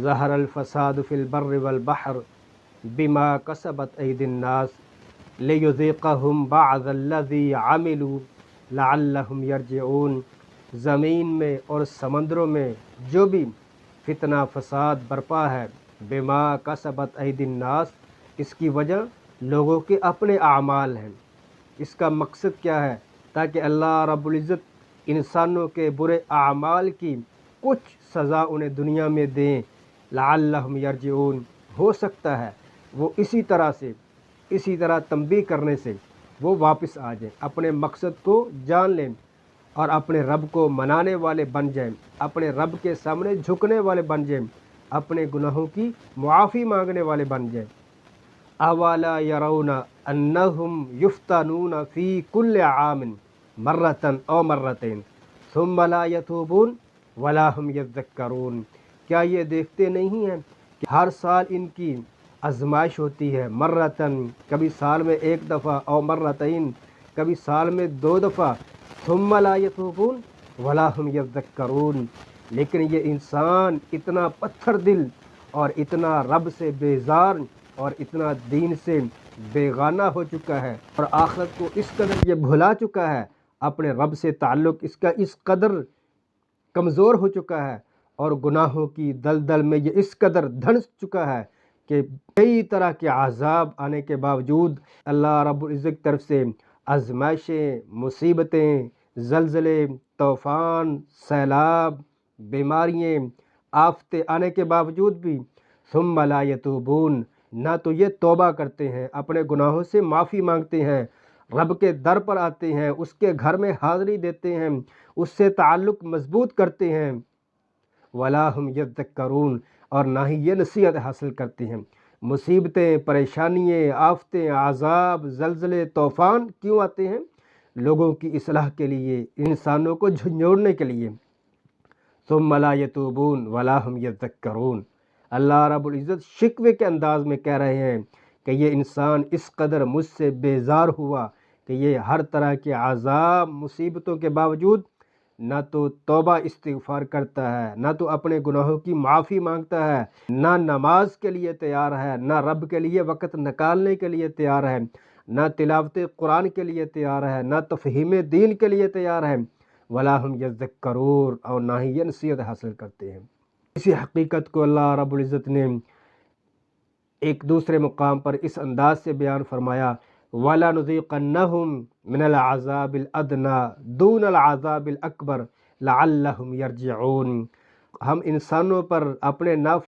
ظہر الفساد فی البر والبحر بما کسبت ایدی الناس لیذیقہم بعض الذی عملوا لعلہم یرجعون۔ زمین میں اور سمندروں میں جو بھی فتنہ فساد برپا ہے، بما کسبت ایدی الناس، اس کی وجہ لوگوں کے اپنے اعمال ہیں۔ اس کا مقصد کیا ہے؟ تاکہ اللہ رب العزت انسانوں کے برے اعمال کی کچھ سزا انہیں دنیا میں دیں، لعلہم یرجعون، ہو سکتا ہے وہ اسی طرح تنبیہ کرنے سے وہ واپس آ جائیں، اپنے مقصد کو جان لیں اور اپنے رب کو منانے والے بن جائیں، اپنے رب کے سامنے جھکنے والے بن جائیں، اپنے گناہوں کی معافی مانگنے والے بن جائیں۔ اولا یرون انہم یفتنون فی کل عام مرتن او مرتین ثم لا یتوبون ولا ہم یذکرون۔ کیا یہ دیکھتے نہیں ہیں کہ ہر سال ان کی آزمائش ہوتی ہے، مرتن، کبھی سال میں ایک دفعہ، او مرتین، کبھی سال میں 2 دفعہ، ثم لا یتوبون ولا ہم یذکرون، لیکن یہ انسان اتنا پتھر دل اور اتنا رب سے بیزار اور اتنا دین سے بیگانہ ہو چکا ہے اور آخرت کو اس قدر یہ بھلا چکا ہے، اپنے رب سے تعلق اس کا اس قدر کمزور ہو چکا ہے اور گناہوں کی دلدل میں یہ اس قدر دھنس چکا ہے کہ کئی طرح کے عذاب آنے کے باوجود اللہ رب العزت کی طرف سے آزمائشیں، مصیبتیں، زلزلے، طوفان، سیلاب، بیماریاں، آفتیں آنے کے باوجود بھی ثم لا یتوبون، نہ تو یہ توبہ کرتے ہیں، اپنے گناہوں سے معافی مانگتے ہیں، رب کے در پر آتے ہیں، اس کے گھر میں حاضری دیتے ہیں، اس سے تعلق مضبوط کرتے ہیں، ولا ہم یذکرون، اور نہ ہی یہ نصیحت حاصل کرتے ہیں۔ مصیبتیں، پریشانیاں، آفتیں، عذاب، زلزلے، طوفان کیوں آتے ہیں؟ لوگوں کی اصلاح کے لیے، انسانوں کو جھنجھوڑنے کے لیے۔ ثم لا یتوبون ولا ہم یذکرون۔ اللہ رب العزت شکوے کے انداز میں کہہ رہے ہیں کہ یہ انسان اس قدر مجھ سے بیزار ہوا کہ یہ ہر طرح کے عذاب، مصیبتوں کے باوجود نہ تو توبہ استغفار کرتا ہے، نہ تو اپنے گناہوں کی معافی مانگتا ہے، نہ نماز کے لیے تیار ہے، نہ رب کے لیے وقت نکالنے کے لیے تیار ہے، نہ تلاوت قرآن کے لیے تیار ہے، نہ تفہیم دین کے لیے تیار ہے، ولا ہم یذکرون، اور نہ ہی یہ نصیحت حاصل کرتے ہیں۔ اسی حقیقت کو اللہ رب العزت نے ایک دوسرے مقام پر اس انداز سے بیان فرمایا، وَلَنُذِيقَنَّهُمْ مِنَ الْعَذَابِ الْأَدْنَى دُونَ الْعَذَابِ الْأَكْبَرِ لَعَلَّهُمْ يَرْجِعُونَ۔ ہم انسانوں پر اپنے